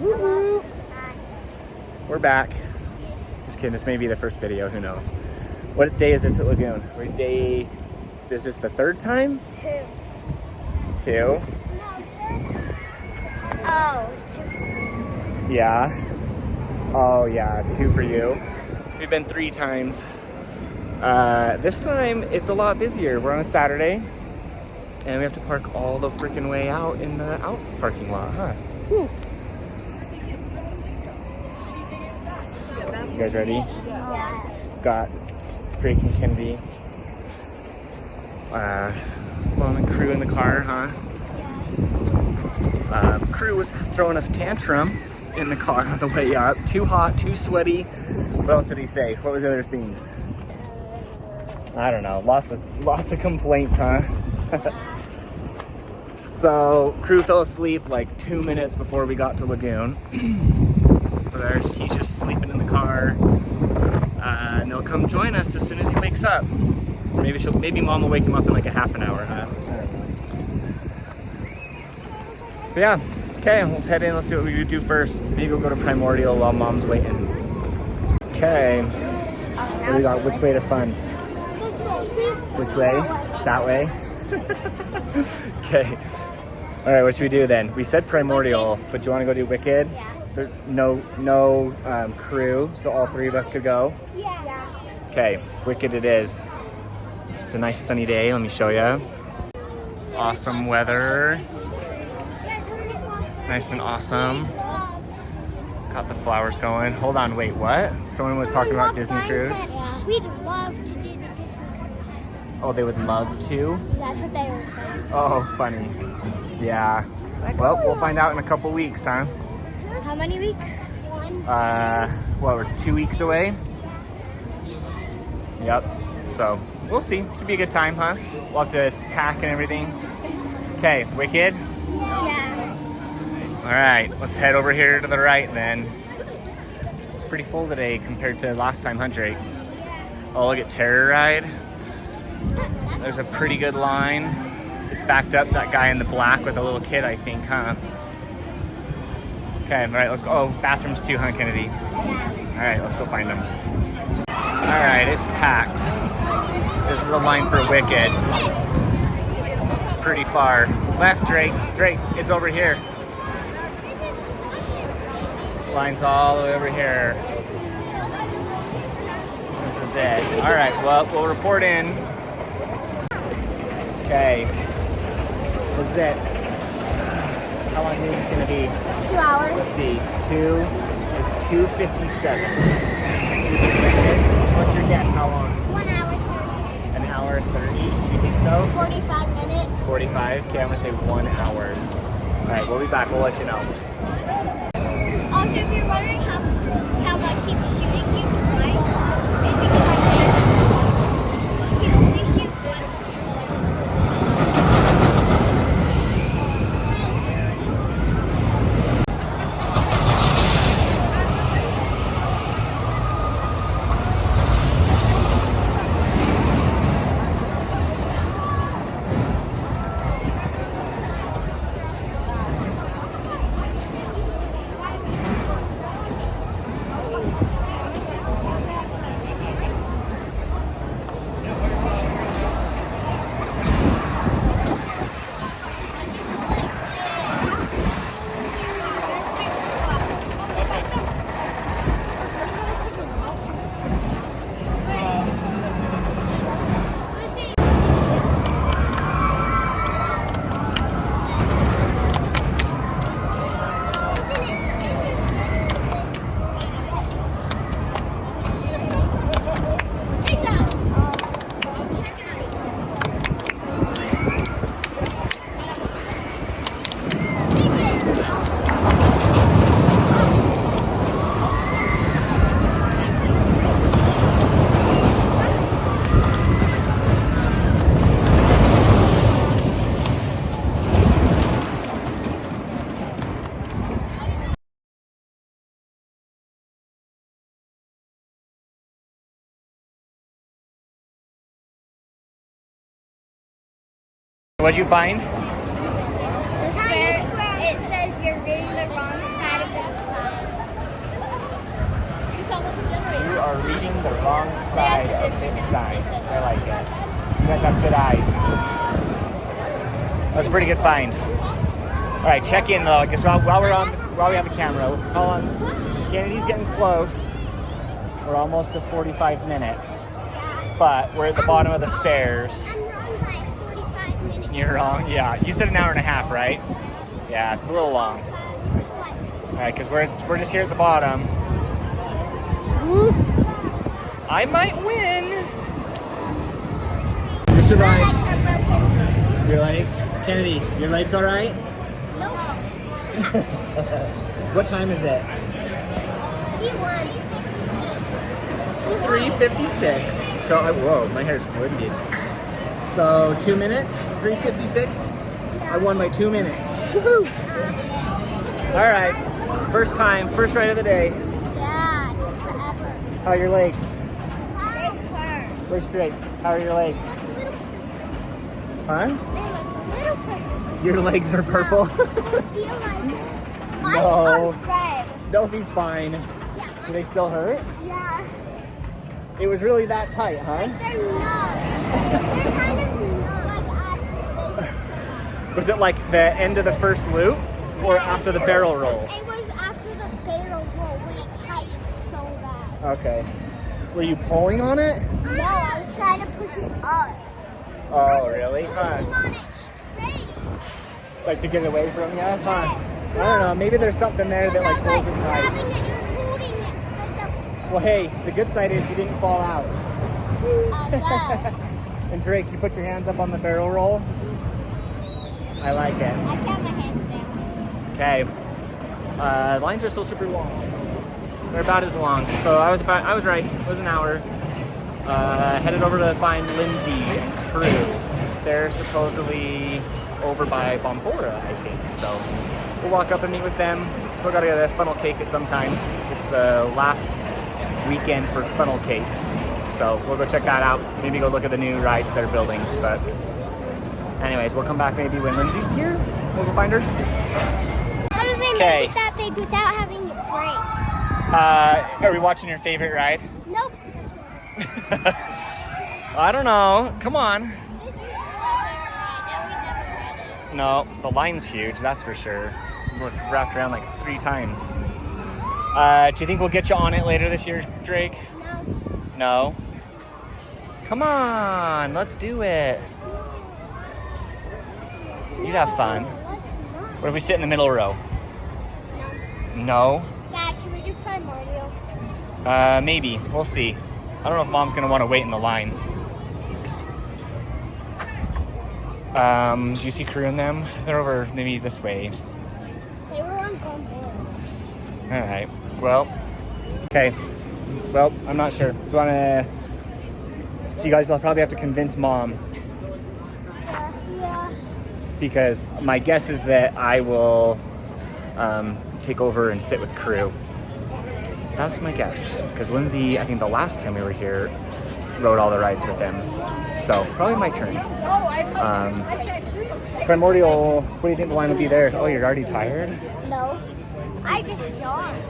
Hello. We're back. Just kidding, this may be the first video, who knows. What day is this at Lagoon? Is this the third time? Two? Oh, it's 2 for me. Yeah. Oh yeah, 2 for you. We've been 3 times. This time it's a lot busier. We're on a Saturday and we have to park all the freaking way out in the out parking lot, huh? Woo. You guys ready? Yeah. Got Drake and Kennedy. Mom and Crew in the car, huh? Crew was throwing a tantrum in the car on the way up. Too hot, too sweaty. What else did he say? What were the other things? I don't know. Lots of complaints, huh? So Crew fell asleep like 2 minutes before we got to Lagoon. So he's just sleeping in the car. And they'll come join us as soon as he wakes up. Maybe Mom will wake him up in like a half an hour, huh? I don't know. But yeah, okay, let's head in. Let's see what we do first. Maybe we'll go to Primordial while Mom's waiting. Okay, what do we got? Which way to fun? This way, see? Which way? That way? Okay. All right, what should we do then? We said Primordial, but do you want to go do Wicked? Yeah. There's no Crew, so all 3 of us could go. Yeah. Okay, Wicked it is. It's a nice sunny day. Let me show you. Awesome weather. Nice and awesome. Got the flowers going. Hold on, wait, what? Someone was talking about Disney Cruise? Yeah. We'd love to do the Disney Cruise. Oh, they would love to? That's what they were saying. Oh, funny. Yeah. Well, we'll find out in a couple weeks, huh? How many weeks? 1. We're 2 weeks away? Yep. So, we'll see. Should be a good time, huh? We'll have to pack and everything. Okay, Wicked? Yeah. All right, let's head over here to the right then. It's pretty full today compared to last time, huh, Drake? Oh, look at Terror Ride. There's a pretty good line. It's backed up, that guy in the black with a little kid, I think, huh? Okay, all right, let's go. Oh, bathrooms too, huh, Kennedy? All right, let's go find them. All right, it's packed. This is the line for Wicked. It's pretty far. Left, Drake. Drake, it's over here. Line's all the way over here. This is it. All right, well, we'll report in. Okay. This is it. How long do you think it's gonna be? 2 hours. Let's see, it's 2:57. 2 places. What's your guess, how long? 1 hour 30. An hour 30, you think so? 45 minutes. 45, okay, I'm gonna say 1 hour. All right, we'll be back, we'll let you know. Also, if you're wondering how I keep shooting you twice, it's because I can only shoot once. What'd you find? The square, it says you're reading the wrong side of the are reading the wrong side of this sign. I like it. You guys have good eyes. That was a pretty good find. All right, check in though. I guess while we have the camera, we'll call on. Kennedy's getting close. We're almost to 45 minutes, but we're at the bottom of the stairs. I'm wrong by 45 minutes. You're wrong. Yeah, you said an hour and a half, right? Yeah, it's a little long. All right, because we're just here at the bottom. Woo. I might win. You survived. Your legs, Kennedy. Your legs all right? No. What time is it? He won. 3:56. So whoa, my hair's winded. So 2 minutes. 3:56. I won by 2 minutes. Woohoo! All right, first ride of the day. Yeah, it took forever. How are your legs? They hurt. Where's Drake? How are your legs? Huh? They look a little purple. Your legs are purple? I feel like mine No. are red. They'll be fine. Yeah. Do they still hurt? Yeah. It was really that tight, huh? Like they're nuts. They're kind of like us. Was it like the end of the first loop or after the barrel roll? It was after the barrel roll when it tightened so bad. Okay. Were you pulling on it? No, I was trying to push it up. Oh, really? Huh. Pushing on it straight. Like to get it away from you? Huh. I don't know. Maybe there's something there that like pulls it tight. Grabbing it and holding it. Well, hey, the good side is you didn't fall out. Yes. And Drake, you put your hands up on the barrel roll. I like it. I got my hands down. Okay. Lines are still super long. They're about as long. So I was right. It was an hour. Headed over to find Lindsay and crew. They're supposedly over by Bombora, I think. So we'll walk up and meet with them. Still gotta get a funnel cake at some time. It's the last weekend for funnel cakes. So we'll go check that out. Maybe go look at the new rides they're building. But anyways, we'll come back maybe when Lindsay's here. We'll go find her. How do they Okay. make it that big without having it break? Are we watching your favorite ride? Nope. I don't know. Come on. This is my favorite ride. Now we never read it. No, the line's huge, that's for sure. Well, it's wrapped around like 3 times. Do you think we'll get you on it later this year, Drake? No. No? Come on, let's do it. You'd have fun. What if we sit in the middle row? No? Dad, can we do Primordial? Maybe. We'll see. I don't know if Mom's gonna want to wait in the line. Do you see crew in them? They're over maybe this way. They were on Bombora. All right. Well. Okay. Well, I'm not sure. Do you guys will probably have to convince Mom Yeah. because my guess is that I will take over and sit with crew. That's my guess. Because Lindsay, I think the last time we were here, rode all the rides with them. So probably my turn. Primordial, what do you think the line will be there? Oh, you're already tired? No. I just yawned.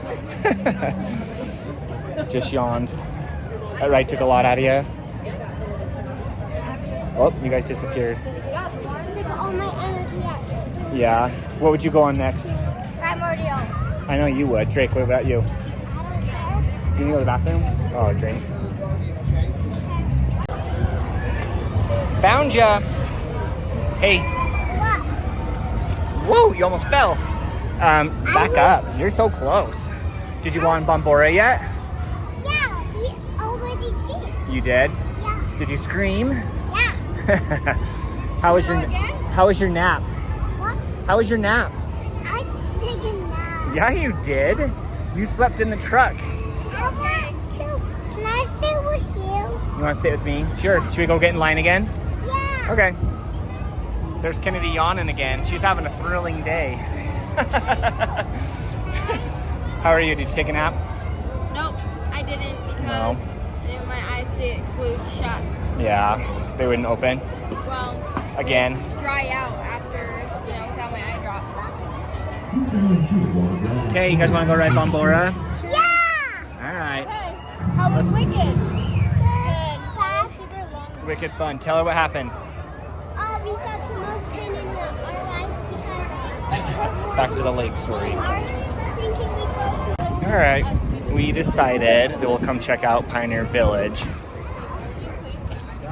Just yawned. That ride took a lot out of you. Oh, you guys disappeared. Took all my energy out. Yeah. What would you go on next? Primordial. I know you would. Drake, what about you? I don't care. Do you need to go to the bathroom? Oh, Drake. Found ya. Hey. What? Whoa, you almost fell. Back up. You're so close. Did you go on Bombora yet? Yeah, we already did. You did? Yeah. Did you scream? Yeah. How was your nap? What? How was your nap? I didn't take a nap. Yeah, you did. You slept in the truck. I want to. Can I stay with you? You want to sit with me? Sure. Should we go get in line again? Yeah. Okay. There's Kennedy yawning again. She's having a thrilling day. How are you? Did you take a nap? Nope, I didn't because No. my eyes stay glued shut. Yeah, they wouldn't open. Well, Again. they dry out after, without my eye drops. Okay, you guys want to go ride Bombora? Yeah. All right. Hey, how Let's- Wicked. Good. Fast. Super long. Wicked fun. Tell her what happened. We got the most pain in our lives because Back to the lake story. our thinking we go All right. We decided that we'll come check out Pioneer Village.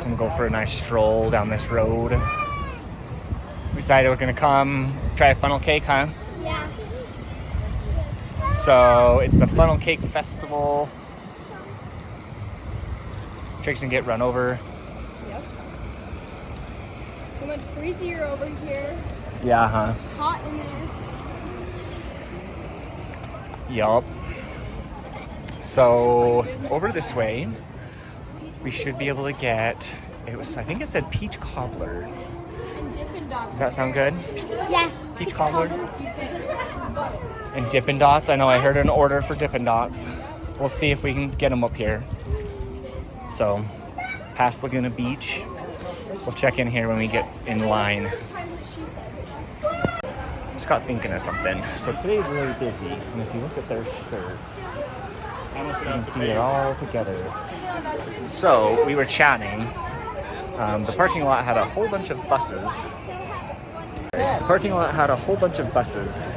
Come go for a nice stroll down this road. We decided we're gonna come try a funnel cake, huh? Yeah. So it's the Funnel Cake Festival. Drake's gonna get run over. Yep. So much breezier over here. Yeah, huh? Hot in there. Yup. So over this way, we should be able to get. I think it said peach cobbler. And Dippin' Dots. Does that sound good? Yeah. Peach cobbler and Dippin' Dots. I know I heard an order for Dippin' Dots. We'll see if we can get them up here. So, past Laguna Beach. We'll check in here when we get in line. Just got thinking of something. So today's really busy, and if you look at their shirts, you can see it all together. So we were chatting. The parking lot had a whole bunch of buses.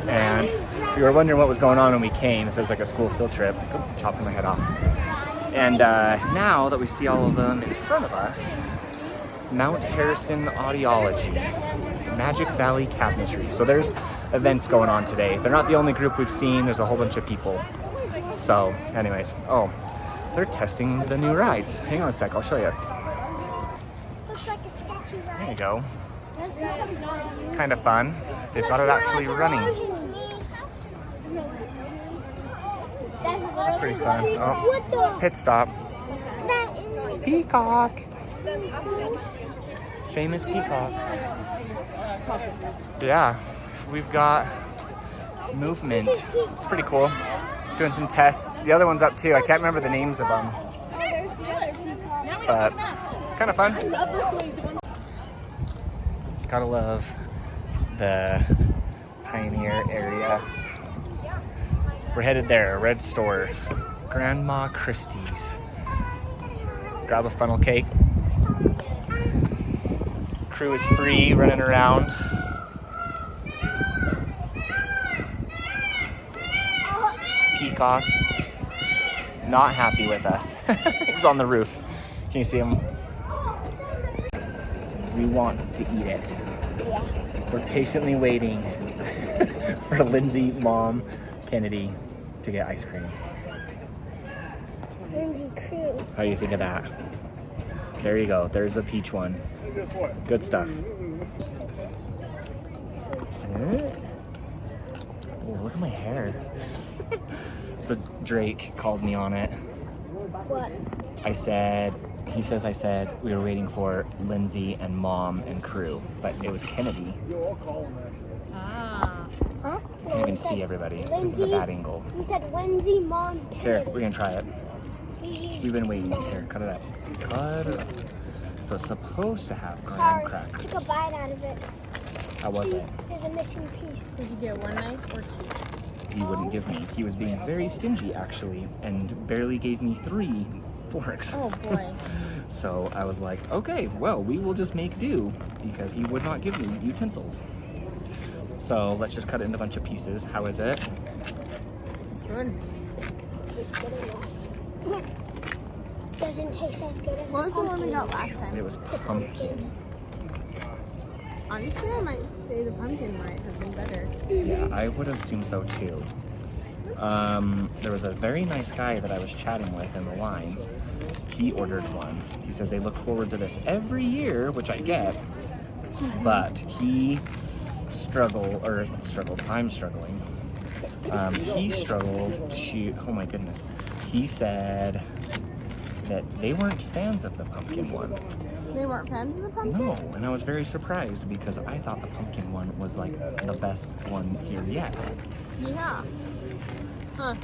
And we were wondering what was going on when we came, if it was like a school field trip. Oh, chopping my head off. And now that we see all of them in front of us, Mount Harrison Audiology, Magic Valley Cabinetry. So there's events going on today. They're not the only group we've seen. There's a whole bunch of people. So anyways, oh, they're testing the new rides. Hang on a sec, I'll show you. Looks like a sketchy ride. There you go. Kind of fun. They've got it actually running. That's Pretty fun. Oh, pit stop. Peacock. Famous peacocks. Yeah, we've got Movement. It's pretty cool. Doing some tests. The other one's up too. I can't remember the names of them. But kind of fun. Gotta love the Pioneer area. We're headed there, Red Store, Grandma Christie's. Grab a funnel cake. Crew is free, running around. Peacock, not happy with us. He's on the roof. Can you see him? We want to eat it. We're patiently waiting for Lindsay, Mom, Kennedy to get ice cream. Lindsay Crew. How do you think of that? There you go. There's the peach one. Good stuff. Oh, look at my hair. So Drake called me on it. What? I said we were waiting for Lindsay and Mom and Crew, but it was Kennedy. Ah. Huh? You can't even see everybody. This is a bad angle. You said Lindsay, Mom, Here, Kennedy. we're gonna try it. We've been waiting. Here, cut it up. Cut it up. So it's supposed to have graham Sorry, crackers. took a bite out of it. How was it? There's a missing piece. Did you get one knife or two? He wouldn't give me. He was being very stingy, actually, and barely gave me 3 forks. Oh boy. So I was like, okay, well, we will just make do, because he would not give me utensils. So let's just cut it into a bunch of pieces. How is it? Good. Tastes good enough. Doesn't taste as good as What was the one we got It last time? was pumpkin. Honestly, I might say the pumpkin might have been better. Yeah, I would assume so too. There was a very nice guy that I was chatting with in the line. He ordered one. He said they look forward to this every year, which I get, but he I'm struggling. He struggled to, oh my goodness. He said that they weren't fans of the pumpkin one. They weren't fans of the pumpkin? No, and I was very surprised because I thought the pumpkin one was like the best one here yet. Yeah. Huh.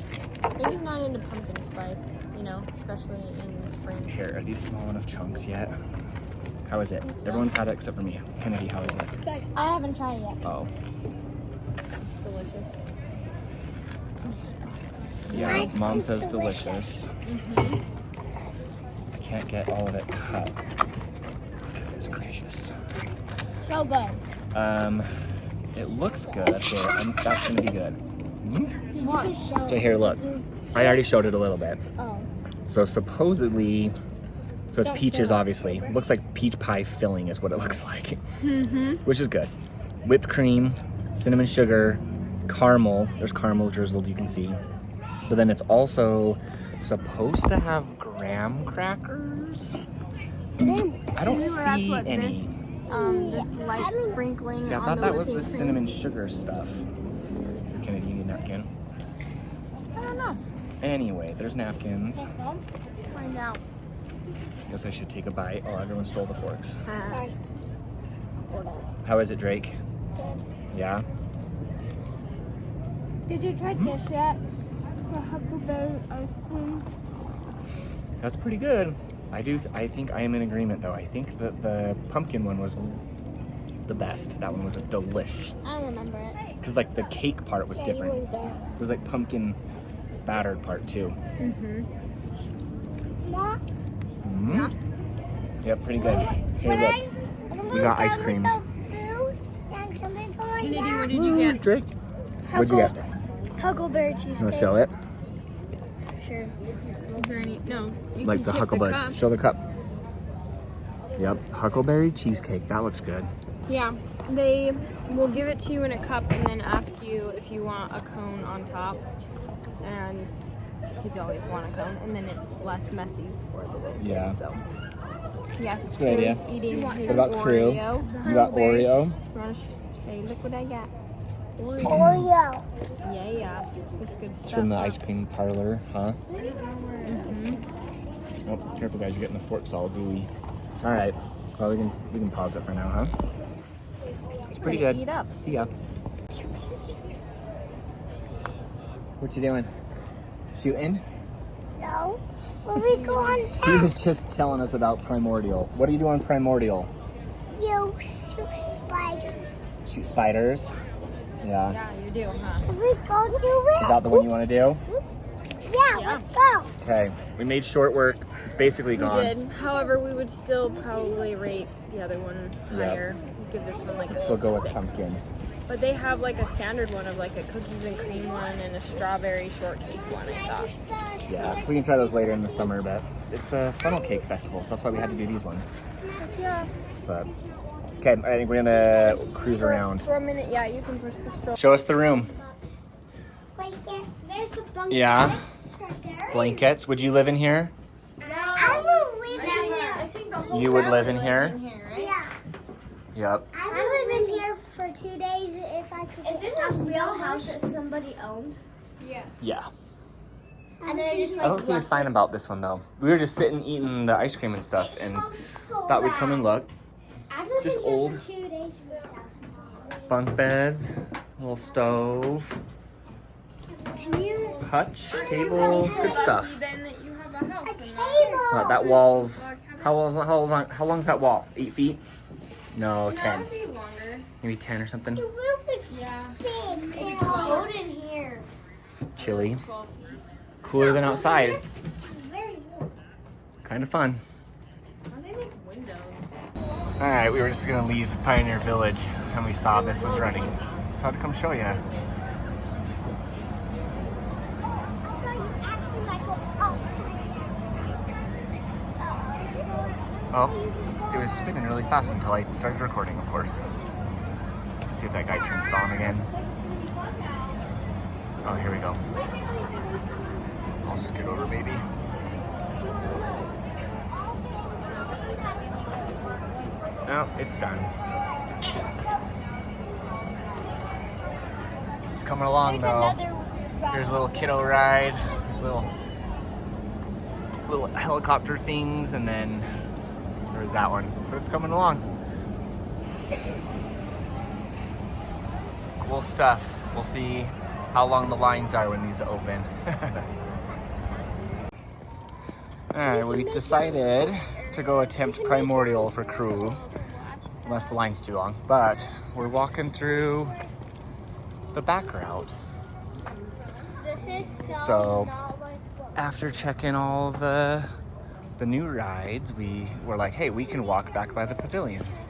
They're just not into pumpkin spice, you know, especially in spring. Here, are these small enough chunks yet? How is it? Everyone's had it except for me. Kennedy, how is it? Good. I haven't tried it yet. Oh. It's delicious. Yeah, Mom says delicious. can't get all of it cut. Goodness gracious. So good. It looks good. Here, and that's gonna be good. What? Okay, here, look. I already showed it a little bit. Oh. So supposedly, so it's Don't peaches, spill it. obviously. Looks like peach pie filling is what it looks like. Which is good. Whipped cream, cinnamon sugar, caramel. There's caramel drizzled, you can see. But then it's also supposed to have graham crackers. I don't see any. This light sprinkling. See, I on thought the that was the whipping cream. cinnamon sugar stuff. Kennedy, you need a napkin. I don't know. Anyway, there's napkins. Find out. Guess I should take a bite. Oh, everyone stole the forks. Sorry. Hold on. How is it, Drake? Good. Yeah? Did you try this yet? The huckleberry ice cream. That's pretty good. I think I am in agreement though. I think that the pumpkin one was the best. That one was a delish. I remember it. Because like the cake part was Yeah, you different. were there. It was like pumpkin battered part too. Mom? Mm-hmm. Yep, pretty good. Here, look. We got ice creams. Kennedy, what did you get? Drake? What'd you get? Huckleberry You cheesecake. want to show it? Sure. Is there any? No. You Like can the tip huckleberry. cup. Show the cup. Yep, huckleberry cheesecake. That looks good. Yeah, they will give it to you in a cup and then ask you if you want a cone on top. And kids always want a cone, and then it's less messy for the little kids. Yeah. So, yes, Good idea. Crew's eating his What about Crew? Oreo. You got Oreo. You want to say, look what I got? Oreo. Oreo. Yeah. It's good It's stuff. from the ice cream parlor, huh? Mm-hmm. Oh, careful guys, you're getting the forks all gooey. All right, well we can pause it for now, huh? It's pretty good. Eat up. See ya. What you doing? Shooting? No. Where we going He now? was just telling us about Primordial. What do you do on Primordial? You shoot spiders. Shoot spiders. Yeah. Yeah, you do, huh? We go do it. Is that the one you want to do? Yeah, let's go. Okay. We made short work. It's basically We gone. did. However, we would still probably rate the other one higher. We'd give this one like a Still go with 6. pumpkin. But they have like a standard one of like a cookies and cream one and a strawberry shortcake one, I thought. Yeah, we can try those later in the summer, but it's the funnel cake festival, so that's why we had to do these ones. Yeah. But okay, I think we're gonna cruise around. For a minute, yeah, you can push the straw. Show us the room. Wait, there's the bunk Yeah. beds right there. Blankets. Would you live in here? I will live in here. think the whole You would live in here? right? Yeah. Yep. I would live in here for 2 days if I could. Is this a real house that somebody owned? Yes. Yeah. And then I just I don't see a sign about this one though. We were just sitting eating the ice cream and stuff, and thought we'd come and look. I've lived Just in here old. for 2 days without. Bunk beds, little stove, Can you? hutch, table, good stuff. Then you have a house. A table. That wall's how long's that wall? 8 feet? No, 10. Be longer. Maybe 10 or something. The roof is Yeah. big. It's cold in here. Chilly. Cooler than outside. It's very warm. Kind of fun. How do they make windows? All right, we were just gonna leave Pioneer Village and we saw this was running. So I had to come show you. I thought you actually like go outside. Oh, it was spinning really fast until I started recording, of course. Let's see if that guy turns it on again. Oh, here we go. I'll scoot over, maybe. No, it's done. It's coming along though. Here's a little kiddo ride, little helicopter things, and then there's that one. But it's coming along. Cool stuff. We'll see how long the lines are when these open. Alright, we decided to go attempt Primordial for Crew, unless the line's too long. But we're walking through the back route. This is So, not like what After checking all the the new rides, we were like, hey, we can walk back by the pavilions.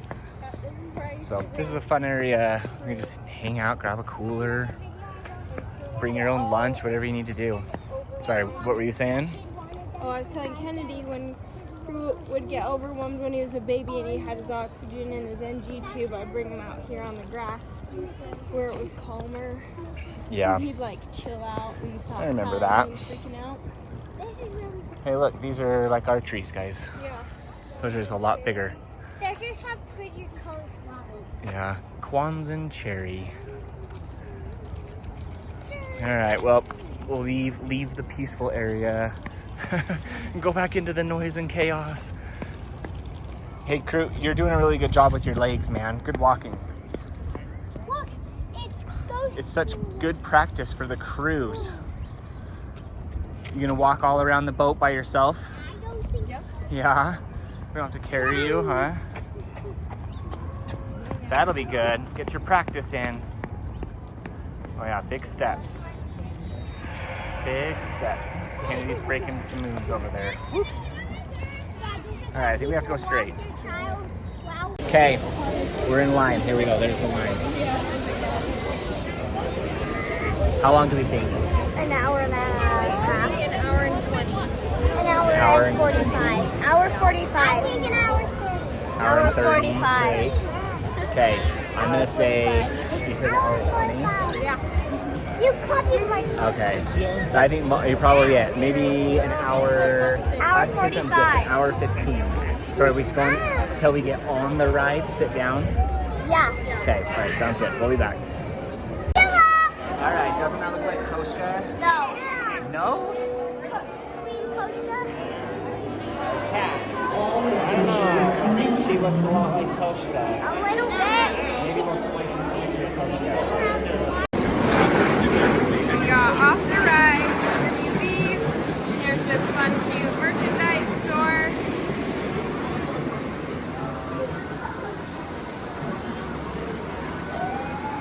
This is where I used So to this is a fun area. You can just hang out, grab a cooler, bring your own lunch, whatever you need to do. Sorry, what were you saying? Oh, I was telling Kennedy when he would get overwhelmed when he was a baby and he had his oxygen in his NG tube, I'd bring him out here on the grass where it was calmer. Yeah. And he'd like chill out and stop I remember crying that. and freaking out. Hey, look, these are like our trees, guys. Yeah. Those are just a lot bigger. They just have pretty colors. Yeah, Kwanzaa cherry. All right, well, we'll leave the peaceful area and go back into the noise and chaos. Hey, crew, you're doing a really good job with your legs, man. Good walking. Look, it's ghost. It's such good practice for the cruise. You gonna walk all around the boat by yourself? I don't think. Yep. Yeah. We don't have to carry you, huh? That'll be good. Get your practice in. Oh yeah, big steps. Big steps. Kennedy's breaking some moves over there. Whoops. All right, I think we have to go straight. Okay, we're in line. Here we go. There's the line. How long do we think? An hour and a half. An hour and 20. An hour, Hour and and 45. Hour 45. I think an hour 30. Hour and 30. 45. Okay, I'm gonna say. You said hour 20. Yeah. You copied my. Okay, so I think you're probably it. Maybe an hour. I have to say something different. Hour 15. So are we going till we get on the ride? Sit down. Yeah. Okay. All right. Sounds good. We'll be back. All right. Doesn't that look like Koshka? No. No. Queen Koshka? Cat. I don't know. I think she looks a lot like Koshka. A little bit. Maybe we'll play some games with Koshka. We got off the ride, so when you leave, there's this fun new merchandise store.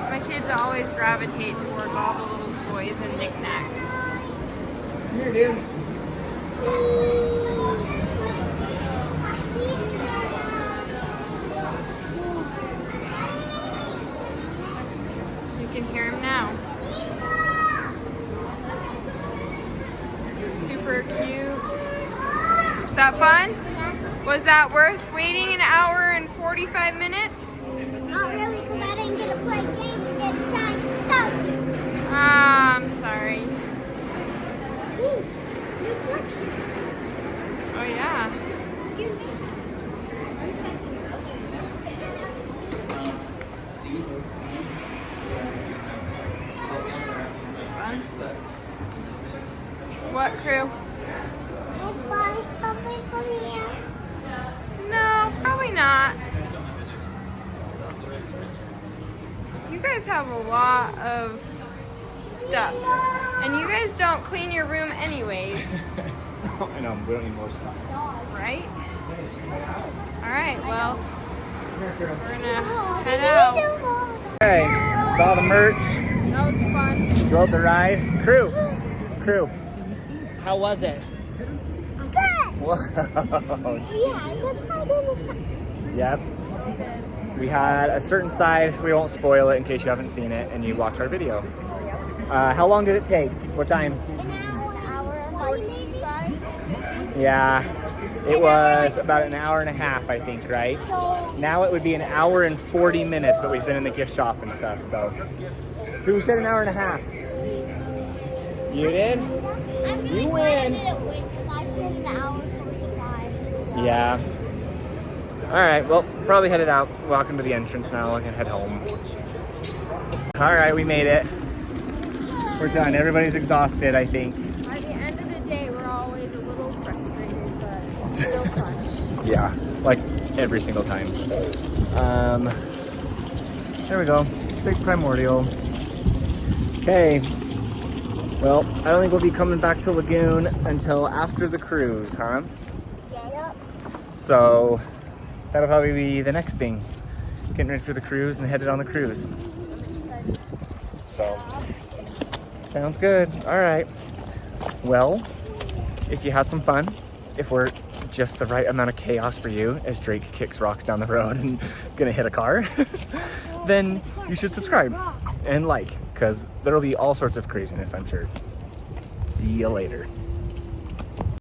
My kids always gravitate towards all the little toys and knickknacks. Here, dude. You can hear him now. Super cute. Is that fun? Was that worth waiting an hour and 45 minutes? Not really, because I didn't get to play games and get time stuff. Ah, I'm sorry. Ooh, new collection. Oh yeah. Excuse me. What crew? I'll buy something from here. No, probably not. You guys have a lot of stuff. And you guys don't clean your room anyways, I know. We don't need more stuff. right? Alright, well, we're gonna head out. Okay. Saw the merch. That was fun. Rode the ride. Crew. How was it? Good. Whoa. Yeah, let's try again this time. Yep. We had a certain side. We won't spoil it in case you haven't seen it and you watch our video. How long did it take? What time? An hour 45. Yeah. It was about an hour and a half, I think, right? So, Now it would be an hour and 40 minutes, but we've been in the gift shop and stuff, so. Who said an hour and a half? You did? I'm really You glad I win. didn't win because I said an hour 45. Yeah. All right, well, probably headed out, walking to the entrance now and head home. All right, we made it. We're done. Everybody's exhausted, I think. By the end of the day, we're always a little frustrated, but still fun. Yeah, like every single time. There we go. Big primordial. Okay. Well, I don't think we'll be coming back to Lagoon until after the cruise, huh? Yep. So that'll probably be the next thing. Getting ready for the cruise and headed on the cruise. So, sounds good. All right. Well, if you had some fun, if we're just the right amount of chaos for you as Drake kicks rocks down the road and gonna hit a car, then you should subscribe and like, because there'll be all sorts of craziness, I'm sure. See you later.